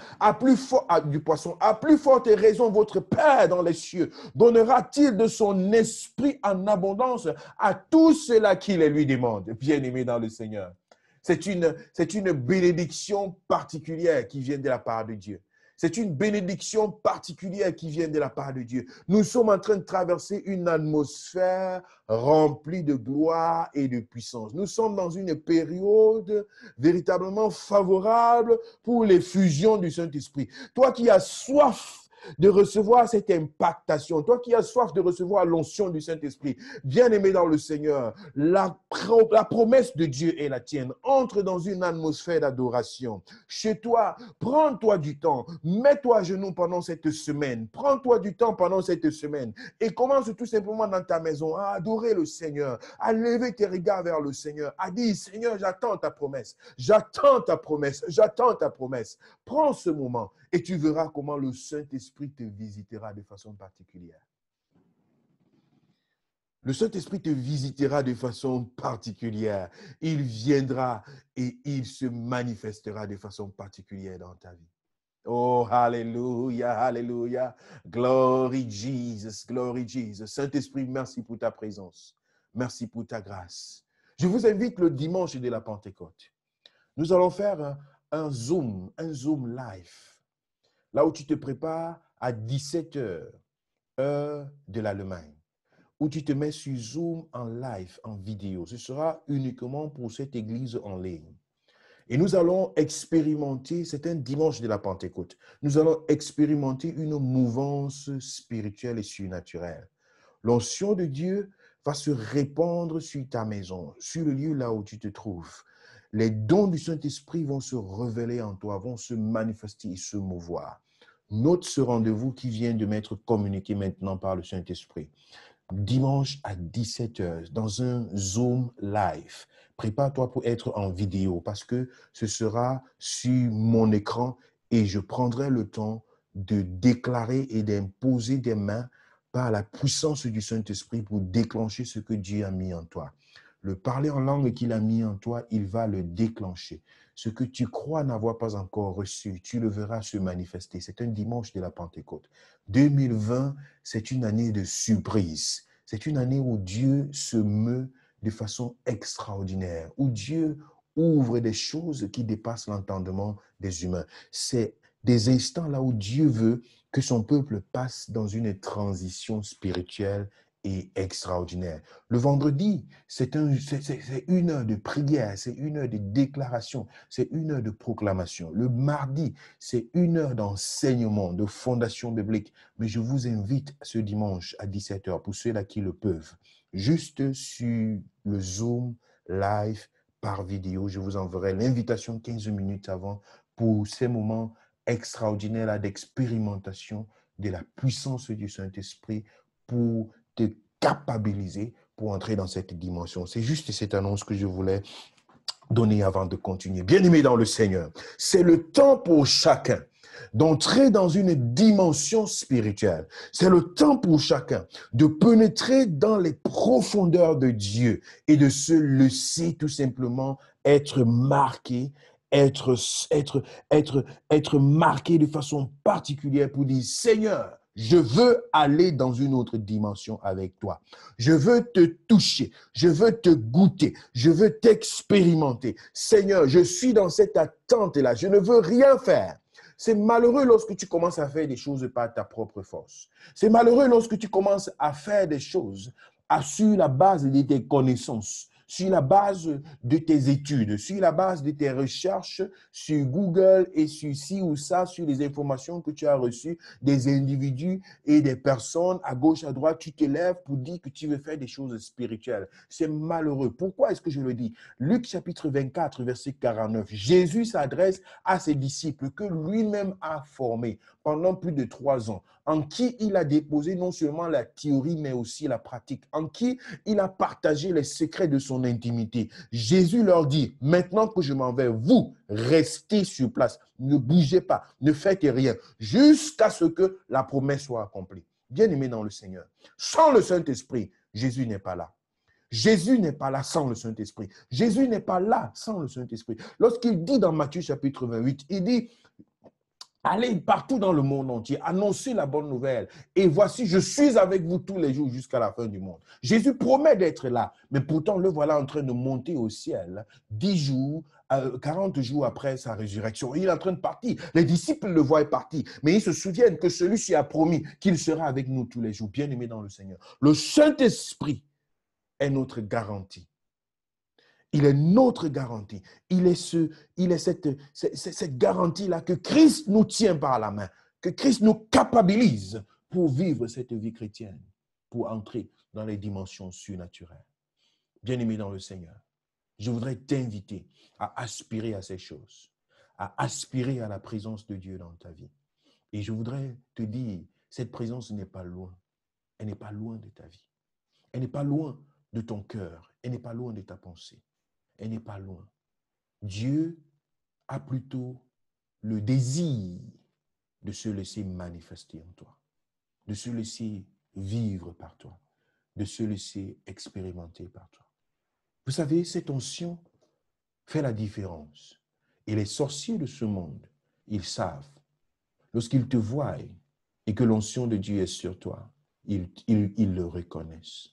du poisson, à plus forte raison, votre Père dans les cieux donnera-t-il de son esprit en abondance à tous ceux-là qui les lui demandent. Bien-aimés dans le Seigneur. C'est une bénédiction particulière qui vient de la part de Dieu. C'est une bénédiction particulière qui vient de la part de Dieu. Nous sommes en train de traverser une atmosphère remplie de gloire et de puissance. Nous sommes dans une période véritablement favorable pour l'effusion du Saint-Esprit. Toi qui as soif de recevoir cette impactation, toi qui as soif de recevoir l'onction du Saint-Esprit, bien-aimé dans le Seigneur, la promesse de Dieu est la tienne. Entre dans une atmosphère d'adoration. Chez toi, prends-toi du temps, mets-toi à genoux pendant cette semaine, prends-toi du temps pendant cette semaine et commence tout simplement dans ta maison à adorer le Seigneur, à lever tes regards vers le Seigneur, à dire, Seigneur, j'attends ta promesse, j'attends ta promesse, j'attends ta promesse. Prends ce moment et tu verras comment le Saint-Esprit te visitera de façon particulière. Le Saint-Esprit te visitera de façon particulière. Il viendra et il se manifestera de façon particulière dans ta vie. Oh, hallelujah, hallelujah. Glory Jesus, glory Jesus. Saint-Esprit, merci pour ta présence. Merci pour ta grâce. Je vous invite le dimanche de la Pentecôte. Nous allons faire un Zoom live. Là où tu te prépares à 17h, heure de l'Allemagne, où tu te mets sur Zoom en live, en vidéo. Ce sera uniquement pour cette église en ligne. Et nous allons expérimenter, c'est un dimanche de la Pentecôte, nous allons expérimenter une mouvance spirituelle et surnaturelle. L'onction de Dieu va se répandre sur ta maison, sur le lieu là où tu te trouves. Les dons du Saint-Esprit vont se révéler en toi, vont se manifester et se mouvoir. Note ce rendez-vous qui vient de m'être communiqué maintenant par le Saint-Esprit. Dimanche à 17h, dans un Zoom live. Prépare-toi pour être en vidéo parce que ce sera sur mon écran et je prendrai le temps de déclarer et d'imposer des mains par la puissance du Saint-Esprit pour déclencher ce que Dieu a mis en toi. Le parler en langue qu'il a mis en toi, il va le déclencher. Ce que tu crois n'avoir pas encore reçu, tu le verras se manifester. C'est un dimanche de la Pentecôte. 2020, c'est une année de surprise. C'est une année où Dieu se meut de façon extraordinaire, où Dieu ouvre des choses qui dépassent l'entendement des humains. C'est des instants là où Dieu veut que son peuple passe dans une transition spirituelle et extraordinaire. Le vendredi, c'est une heure de prière, c'est une heure de déclaration, c'est une heure de proclamation. Le mardi, c'est une heure d'enseignement, de fondation biblique. Mais je vous invite ce dimanche à 17h, pour ceux-là qui le peuvent, juste sur le Zoom live par vidéo. Je vous enverrai l'invitation 15 minutes avant pour ces moments extraordinaires d'expérimentation de la puissance du Saint-Esprit pour te capabiliser pour entrer dans cette dimension. C'est juste cette annonce que je voulais donner avant de continuer. Bien-aimés dans le Seigneur, c'est le temps pour chacun d'entrer dans une dimension spirituelle. C'est le temps pour chacun de pénétrer dans les profondeurs de Dieu et de se laisser tout simplement être marqué, être marqué de façon particulière pour dire, Seigneur, je veux aller dans une autre dimension avec toi. Je veux te toucher. Je veux te goûter. Je veux t'expérimenter. Seigneur, je suis dans cette attente-là. Je ne veux rien faire. C'est malheureux lorsque tu commences à faire des choses par ta propre force. C'est malheureux lorsque tu commences à faire des choses sur la base de tes connaissances, sur la base de tes études, sur la base de tes recherches sur Google et sur ci ou ça, sur les informations que tu as reçues des individus et des personnes à gauche, à droite. Tu te lèves pour dire que tu veux faire des choses spirituelles. C'est malheureux. Pourquoi est-ce que je le dis? Luc chapitre 24, verset 49. Jésus s'adresse à ses disciples que lui-même a formés pendant plus de 3 ans, en qui il a déposé non seulement la théorie, mais aussi la pratique, en qui il a partagé les secrets de son intimité. Jésus leur dit, maintenant que je m'en vais, vous, restez sur place, ne bougez pas, ne faites rien, jusqu'à ce que la promesse soit accomplie. Bien-aimés dans le Seigneur, sans le Saint-Esprit, Jésus n'est pas là. Jésus n'est pas là sans le Saint-Esprit. Jésus n'est pas là sans le Saint-Esprit. Lorsqu'il dit dans Matthieu chapitre 28, il dit, Allez partout dans le monde entier, annoncez la bonne nouvelle. Et voici, je suis avec vous tous les jours jusqu'à la fin du monde. Jésus promet d'être là, mais pourtant le voilà en train de monter au ciel 10 jours, 40 jours après sa résurrection. Il est en train de partir. Les disciples le voient partir, mais ils se souviennent que celui-ci a promis qu'il sera avec nous tous les jours, bien-aimés dans le Seigneur. Le Saint-Esprit est notre garantie. Il est notre garantie. Il est cette garantie-là que Christ nous tient par la main, que Christ nous capabilise pour vivre cette vie chrétienne, pour entrer dans les dimensions surnaturelles. Bien-aimé dans le Seigneur, je voudrais t'inviter à aspirer à ces choses, à aspirer à la présence de Dieu dans ta vie. Et je voudrais te dire, cette présence n'est pas loin. Elle n'est pas loin de ta vie. Elle n'est pas loin de ton cœur. Elle n'est pas loin de ta pensée. Elle n'est pas loin. Dieu a plutôt le désir de se laisser manifester en toi, de se laisser vivre par toi, de se laisser expérimenter par toi. Vous savez, cette onction fait la différence. Et les sorciers de ce monde, ils savent, lorsqu'ils te voient et que l'onction de Dieu est sur toi, ils le reconnaissent.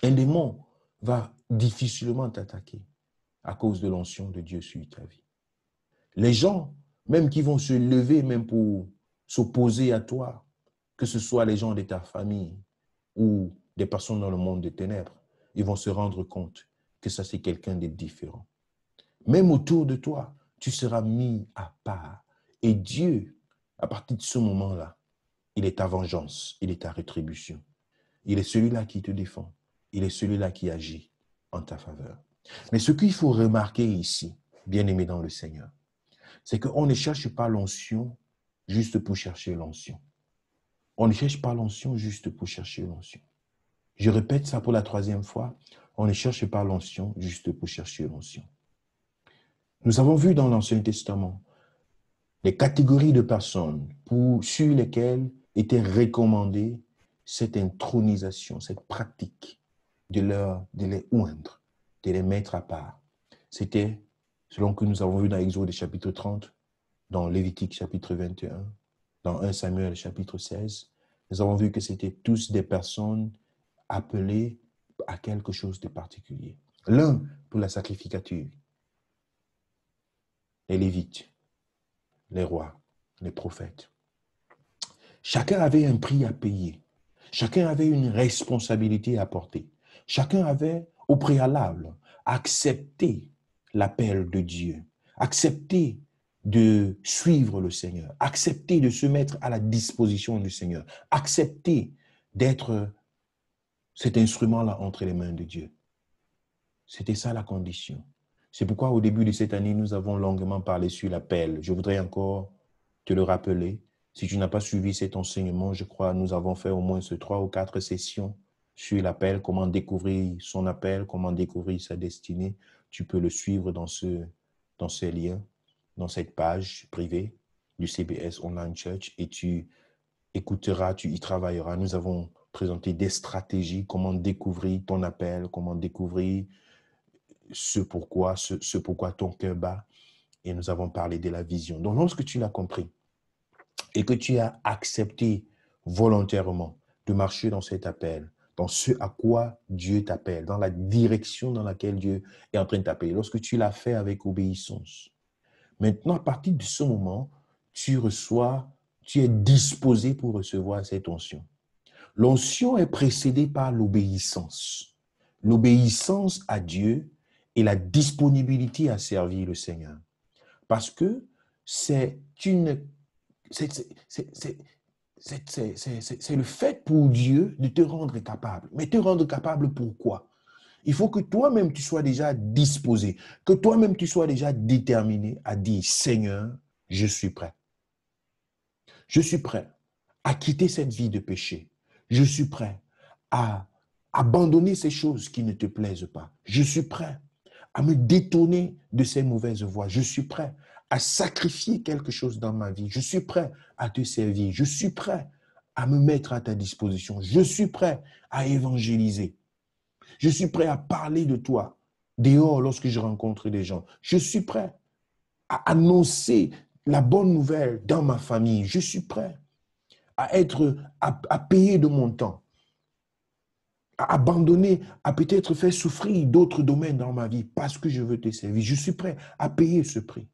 Un démon va difficilement t'attaquer à cause de l'onction de Dieu sur ta vie. Les gens, même qui vont se lever même pour s'opposer à toi, que ce soit les gens de ta famille ou des personnes dans le monde des ténèbres, ils vont se rendre compte que ça c'est quelqu'un de différent. Même autour de toi, tu seras mis à part. Et Dieu, à partir de ce moment-là, il est ta vengeance, il est ta rétribution. Il est celui-là qui te défend. Il est celui-là qui agit en ta faveur. Mais ce qu'il faut remarquer ici, bien-aimé dans le Seigneur, c'est qu'on ne cherche pas l'onction juste pour chercher l'onction. On ne cherche pas l'onction juste pour chercher l'onction. Je répète ça pour la 3e fois. On ne cherche pas l'onction juste pour chercher l'onction. Nous avons vu dans l'Ancien Testament les catégories de personnes sur lesquelles était recommandée cette intronisation, cette pratique de les oindre, de les mettre à part. C'était, selon que nous avons vu dans Exode chapitre 30, dans Lévitique chapitre 21, dans 1 Samuel chapitre 16, nous avons vu que c'était tous des personnes appelées à quelque chose de particulier. L'un pour la sacrificature, les Lévites, les rois, les prophètes. Chacun avait un prix à payer. Chacun avait une responsabilité à porter. Chacun avait, au préalable, accepté l'appel de Dieu, accepté de suivre le Seigneur, accepté de se mettre à la disposition du Seigneur, accepté d'être cet instrument-là entre les mains de Dieu. C'était ça la condition. C'est pourquoi au début de cette année, nous avons longuement parlé sur l'appel. Je voudrais encore te le rappeler. Si tu n'as pas suivi cet enseignement, je crois nous avons fait au moins 3 ou 4 sessions sur l'appel, comment découvrir son appel, comment découvrir sa destinée. Tu peux le suivre dans ces liens, dans cette page privée du CBS Online Church et tu écouteras, tu y travailleras. Nous avons présenté des stratégies, comment découvrir ton appel, comment découvrir ce pourquoi ton cœur bat. Et nous avons parlé de la vision. Donc, lorsque tu l'as compris et que tu as accepté volontairement de marcher dans cet appel, dans ce à quoi Dieu t'appelle, dans la direction dans laquelle Dieu est en train de t'appeler, lorsque tu l'as fait avec obéissance, maintenant, à partir de ce moment, tu es disposé pour recevoir cette onction. L'onction est précédée par l'obéissance. L'obéissance à Dieu et la disponibilité à servir le Seigneur. Parce que c'est le fait pour Dieu de te rendre capable. Mais te rendre capable pourquoi? Il faut que toi-même tu sois déjà disposé, que toi-même tu sois déjà déterminé à dire, Seigneur, je suis prêt. Je suis prêt à quitter cette vie de péché. Je suis prêt à abandonner ces choses qui ne te plaisent pas. Je suis prêt à me détourner de ces mauvaises voies. Je suis prêt à sacrifier quelque chose dans ma vie. Je suis prêt à te servir. Je suis prêt à me mettre à ta disposition. Je suis prêt à évangéliser. Je suis prêt à parler de toi dehors lorsque je rencontre des gens. Je suis prêt à annoncer la bonne nouvelle dans ma famille. Je suis prêt à payer de mon temps, à abandonner, à peut-être faire souffrir d'autres domaines dans ma vie parce que je veux te servir. Je suis prêt à payer ce prix.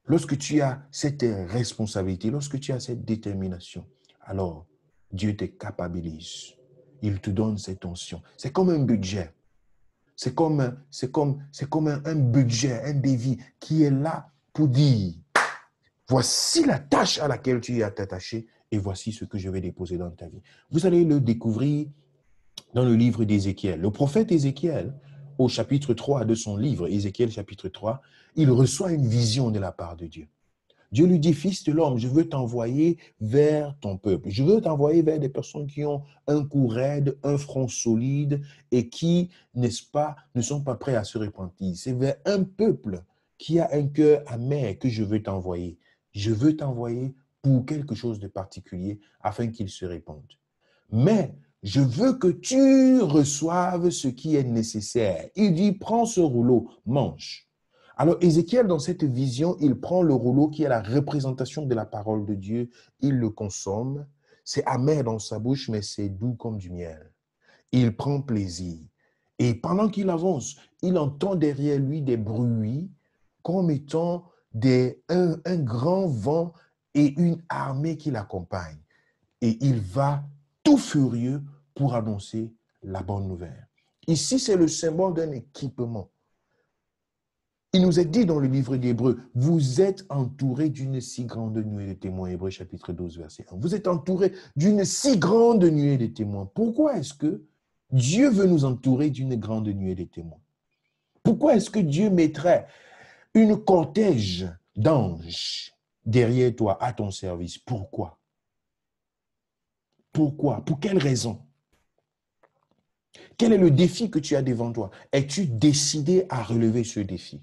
Lorsque tu as cette responsabilité, lorsque tu as cette détermination, alors Dieu te capabilise. Il te donne cette onction. C'est comme un budget. C'est comme un budget, un devis qui est là pour dire, voici la tâche à laquelle tu es attaché et voici ce que je vais déposer dans ta vie. Vous allez le découvrir dans le livre d'Ézéchiel. Le prophète Ézéchiel, au chapitre 3 de son livre, Ézéchiel chapitre 3, il reçoit une vision de la part de Dieu. Dieu lui dit, fils de l'homme, je veux t'envoyer vers ton peuple. Je veux t'envoyer vers des personnes qui ont un cou raide, un front solide et qui, n'est-ce pas, ne sont pas prêts à se repentir. C'est vers un peuple qui a un cœur amer que je veux t'envoyer. Je veux t'envoyer pour quelque chose de particulier afin qu'il se répande. Mais je veux que tu reçoives ce qui est nécessaire. Il dit, prends ce rouleau, mange. Alors, Ézéchiel, dans cette vision, il prend le rouleau qui est la représentation de la parole de Dieu, il le consomme. C'est amer dans sa bouche, mais c'est doux comme du miel. Il prend plaisir. Et pendant qu'il avance, il entend derrière lui des bruits comme étant un grand vent et une armée qui l'accompagne. Et il va tout furieux pour annoncer la bonne nouvelle. Ici, c'est le symbole d'un équipement. Il nous est dit dans le livre d'Hébreux, vous êtes entourés d'une si grande nuée de témoins. Hébreux chapitre 12, verset 1. Vous êtes entourés d'une si grande nuée de témoins. Pourquoi est-ce que Dieu veut nous entourer d'une grande nuée de témoins? Pourquoi est-ce que Dieu mettrait une cortège d'anges derrière toi, à ton service? Pourquoi? Pourquoi? Pour quelle raison? Quel est le défi que tu as devant toi? Es-tu décidé à relever ce défi?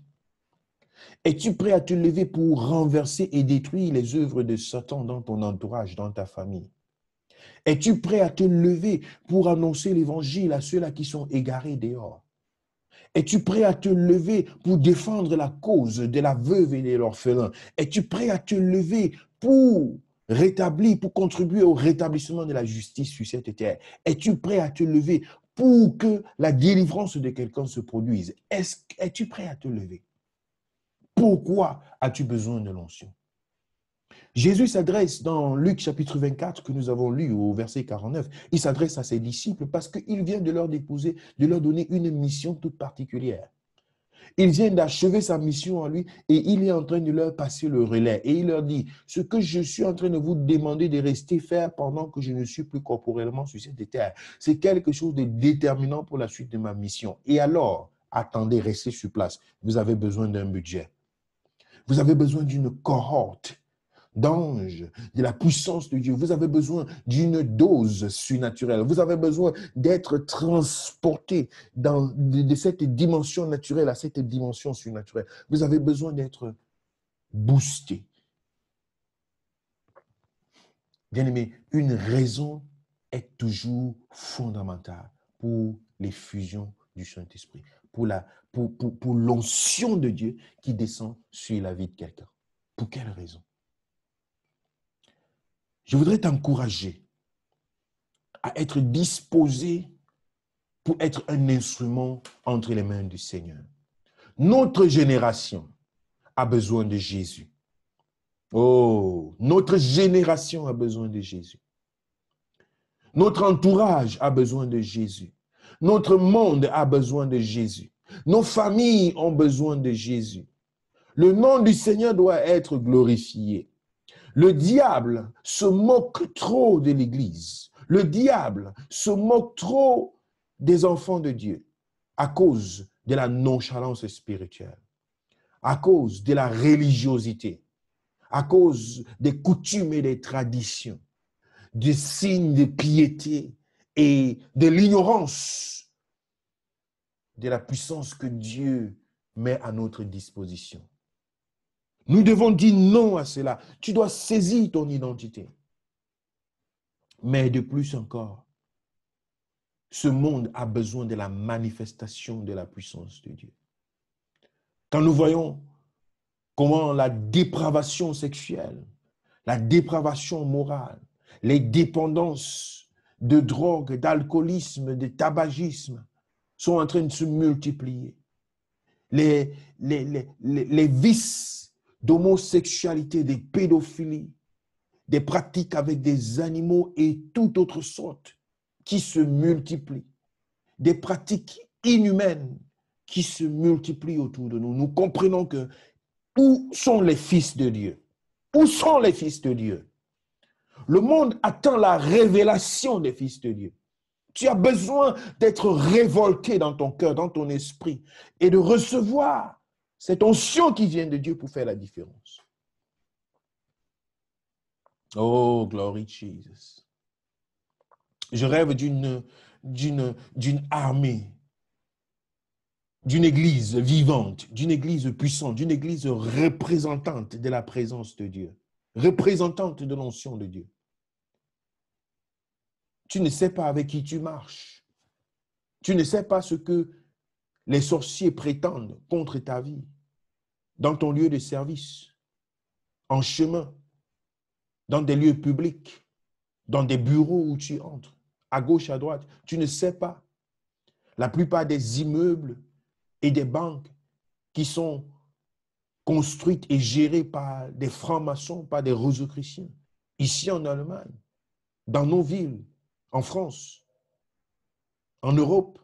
Es-tu prêt à te lever pour renverser et détruire les œuvres de Satan dans ton entourage, dans ta famille? Es-tu prêt à te lever pour annoncer l'évangile à ceux-là qui sont égarés dehors? Es-tu prêt à te lever pour défendre la cause de la veuve et de l'orphelin? Es-tu prêt à te lever pour rétablir, pour contribuer au rétablissement de la justice sur cette terre? Es-tu prêt à te lever pour que la délivrance de quelqu'un se produise? Es-tu prêt à te lever? Pourquoi as-tu besoin de l'onction? Jésus s'adresse dans Luc chapitre 24 que nous avons lu au verset 49, il s'adresse à ses disciples parce qu'il vient de leur déposer, de leur donner une mission toute particulière. Il vient d'achever sa mission en lui et il est en train de leur passer le relais. Et il leur dit, ce que je suis en train de vous demander de rester faire pendant que je ne suis plus corporellement sur cette terre, c'est quelque chose de déterminant pour la suite de ma mission. Et alors, attendez, restez sur place. Vous avez besoin d'un budget. Vous avez besoin d'une cohorte d'anges, de la puissance de Dieu. Vous avez besoin d'une dose surnaturelle. Vous avez besoin d'être transporté de cette dimension naturelle à cette dimension surnaturelle. Vous avez besoin d'être boosté. Bien-aimé, une raison est toujours fondamentale pour l'effusion du Saint-Esprit, pour l'onction de Dieu qui descend sur la vie de quelqu'un. Pour quelle raison? Je voudrais t'encourager à être disposé pour être un instrument entre les mains du Seigneur. Notre génération a besoin de Jésus. Oh, notre génération a besoin de Jésus. Notre entourage a besoin de Jésus. Notre monde a besoin de Jésus. Nos familles ont besoin de Jésus. Le nom du Seigneur doit être glorifié. Le diable se moque trop de l'Église. Le diable se moque trop des enfants de Dieu à cause de la nonchalance spirituelle, à cause de la religiosité, à cause des coutumes et des traditions, des signes de piété et de l'ignorance de la puissance que Dieu met à notre disposition. Nous devons dire non à cela. Tu dois saisir ton identité. Mais de plus encore, ce monde a besoin de la manifestation de la puissance de Dieu. Quand nous voyons comment la dépravation sexuelle, la dépravation morale, les dépendances de drogue, d'alcoolisme, de tabagisme sont en train de se multiplier. Les vices d'homosexualité, de pédophilie, des pratiques avec des animaux et toute autre sorte qui se multiplient. Des pratiques inhumaines qui se multiplient autour de nous. Nous comprenons que où sont les fils de Dieu? Où sont les fils de Dieu? Le monde attend la révélation des fils de Dieu. Tu as besoin d'être révolté dans ton cœur, dans ton esprit et de recevoir cette onction qui vient de Dieu pour faire la différence. Oh, glory Jesus. Je rêve d'une armée, d'une église vivante, d'une église puissante, d'une église représentante de la présence de Dieu, représentante de l'onction de Dieu. Tu ne sais pas avec qui tu marches. Tu ne sais pas ce que les sorciers prétendent contre ta vie, dans ton lieu de service, en chemin, dans des lieux publics, dans des bureaux où tu entres, à gauche, à droite. Tu ne sais pas. La plupart des immeubles et des banques qui sont construites et gérées par des francs-maçons, par des rosicruciens, ici en Allemagne, dans nos villes, en France, en Europe,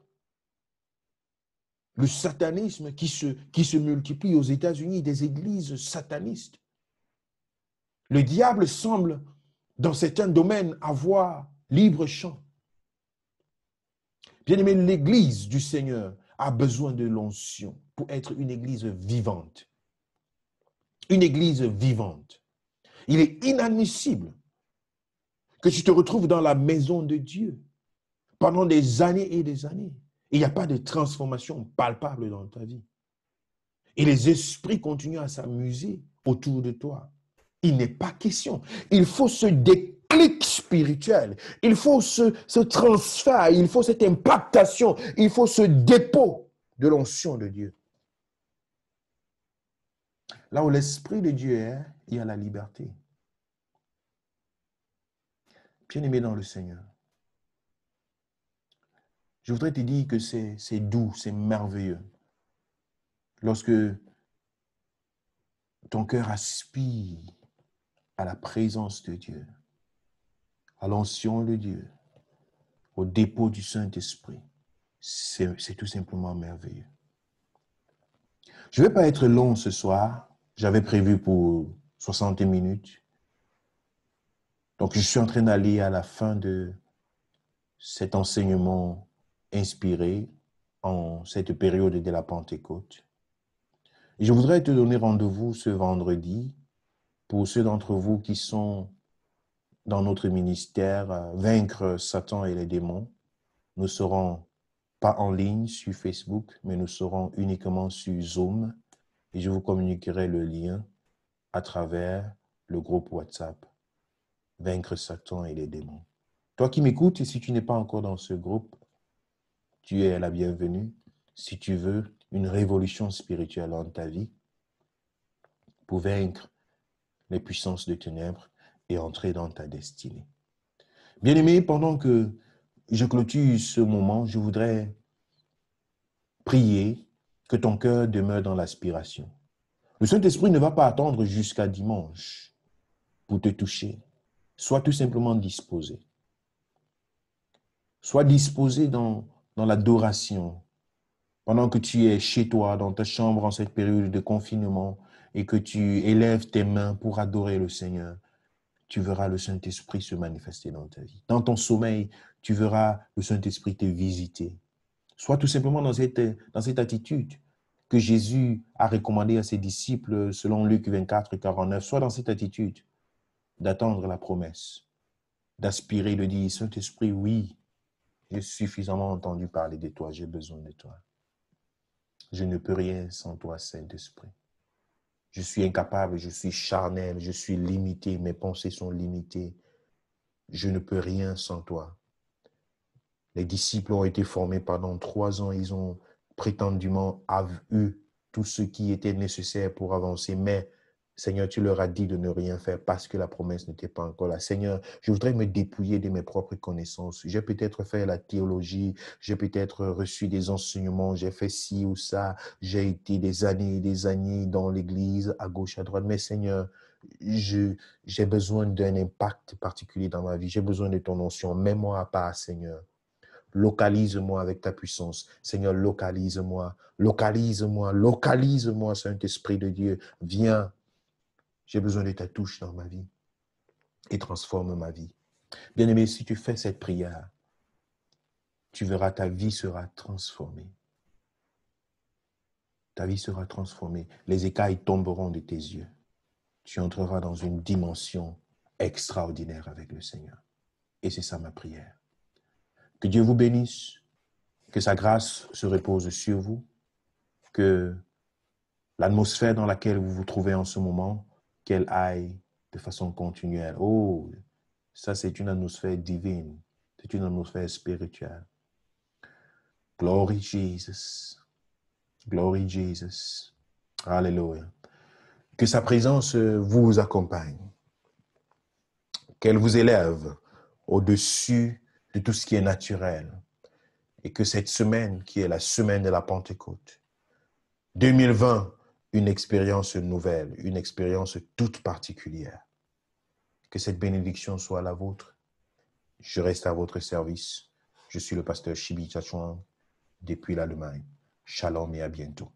le satanisme qui se multiplie aux États-Unis, des églises satanistes. Le diable semble, dans certains domaines, avoir libre champ. Bien-aimé, l'église du Seigneur a besoin de l'onction pour être une église vivante. Une église vivante. Il est inadmissible que tu te retrouves dans la maison de Dieu pendant des années et des années. Et il n'y a pas de transformation palpable dans ta vie. Et les esprits continuent à s'amuser autour de toi. Il n'est pas question. Il faut ce déclic spirituel. Il faut ce transfert. Il faut cette impactation. Il faut ce dépôt de l'onction de Dieu. Là où l'Esprit de Dieu est, il y a la liberté. Bien-aimé dans le Seigneur, je voudrais te dire que c'est doux, c'est merveilleux. Lorsque ton cœur aspire à la présence de Dieu, à l'onction de Dieu, au dépôt du Saint-Esprit, c'est tout simplement merveilleux. Je ne vais pas être long ce soir. J'avais prévu pour 60 minutes. Donc, je suis en train d'aller à la fin de cet enseignement inspiré en cette période de la Pentecôte. Et je voudrais te donner rendez-vous ce vendredi pour ceux d'entre vous qui sont dans notre ministère, Vaincre Satan et les démons. Nous serons pas en ligne sur Facebook, mais nous serons uniquement sur Zoom et je vous communiquerai le lien à travers le groupe WhatsApp, Vaincre Satan et les démons. Toi qui m'écoutes, et si tu n'es pas encore dans ce groupe, tu es la bienvenue. Si tu veux une révolution spirituelle dans ta vie, pour vaincre les puissances de ténèbres et entrer dans ta destinée. Bien-aimé, pendant que je clôture ce moment, je voudrais prier que ton cœur demeure dans l'aspiration. Le Saint-Esprit ne va pas attendre jusqu'à dimanche pour te toucher. Sois tout simplement disposé. Sois disposé dans l'adoration. Pendant que tu es chez toi, dans ta chambre, en cette période de confinement, et que tu élèves tes mains pour adorer le Seigneur, tu verras le Saint-Esprit se manifester dans ta vie. Dans ton sommeil, tu verras le Saint-Esprit te visiter. Sois tout simplement dans cette attitude que Jésus a recommandé à ses disciples selon Luc 24, 49. Sois dans cette attitude d'attendre la promesse, d'aspirer, de dire, Saint-Esprit, oui, j'ai suffisamment entendu parler de toi, j'ai besoin de toi. Je ne peux rien sans toi, Saint-Esprit. Je suis incapable, je suis charnel, je suis limité, mes pensées sont limitées. Je ne peux rien sans toi. Les disciples ont été formés pendant 3 ans, ils ont prétendument eu tout ce qui était nécessaire pour avancer. Mais, Seigneur, tu leur as dit de ne rien faire parce que la promesse n'était pas encore là. Seigneur, je voudrais me dépouiller de mes propres connaissances. J'ai peut-être fait la théologie, j'ai peut-être reçu des enseignements, j'ai fait ci ou ça, j'ai été des années et des années dans l'église, à gauche, à droite. Mais Seigneur, j'ai besoin d'un impact particulier dans ma vie. J'ai besoin de ton onction. Mets-moi à part, Seigneur. Localise-moi avec ta puissance. Seigneur, localise-moi, localise-moi, localise-moi, Saint-Esprit de Dieu. Viens, j'ai besoin de ta touche dans ma vie et transforme ma vie. Bien-aimé, si tu fais cette prière, tu verras ta vie sera transformée. Ta vie sera transformée. Les écailles tomberont de tes yeux. Tu entreras dans une dimension extraordinaire avec le Seigneur. Et c'est ça ma prière. Que Dieu vous bénisse, que sa grâce se repose sur vous, que l'atmosphère dans laquelle vous vous trouvez en ce moment, qu'elle aille de façon continuelle. Oh, ça c'est une atmosphère divine, c'est une atmosphère spirituelle. Glory Jesus, glory Jesus. Alléluia. Que sa présence vous accompagne, qu'elle vous élève au-dessus de tout ce qui est naturel et que cette semaine, qui est la semaine de la Pentecôte, 2020, une expérience nouvelle, une expérience toute particulière. Que cette bénédiction soit la vôtre. Je reste à votre service. Je suis le pasteur Chibi Tchachouan depuis l'Allemagne. Shalom et à bientôt.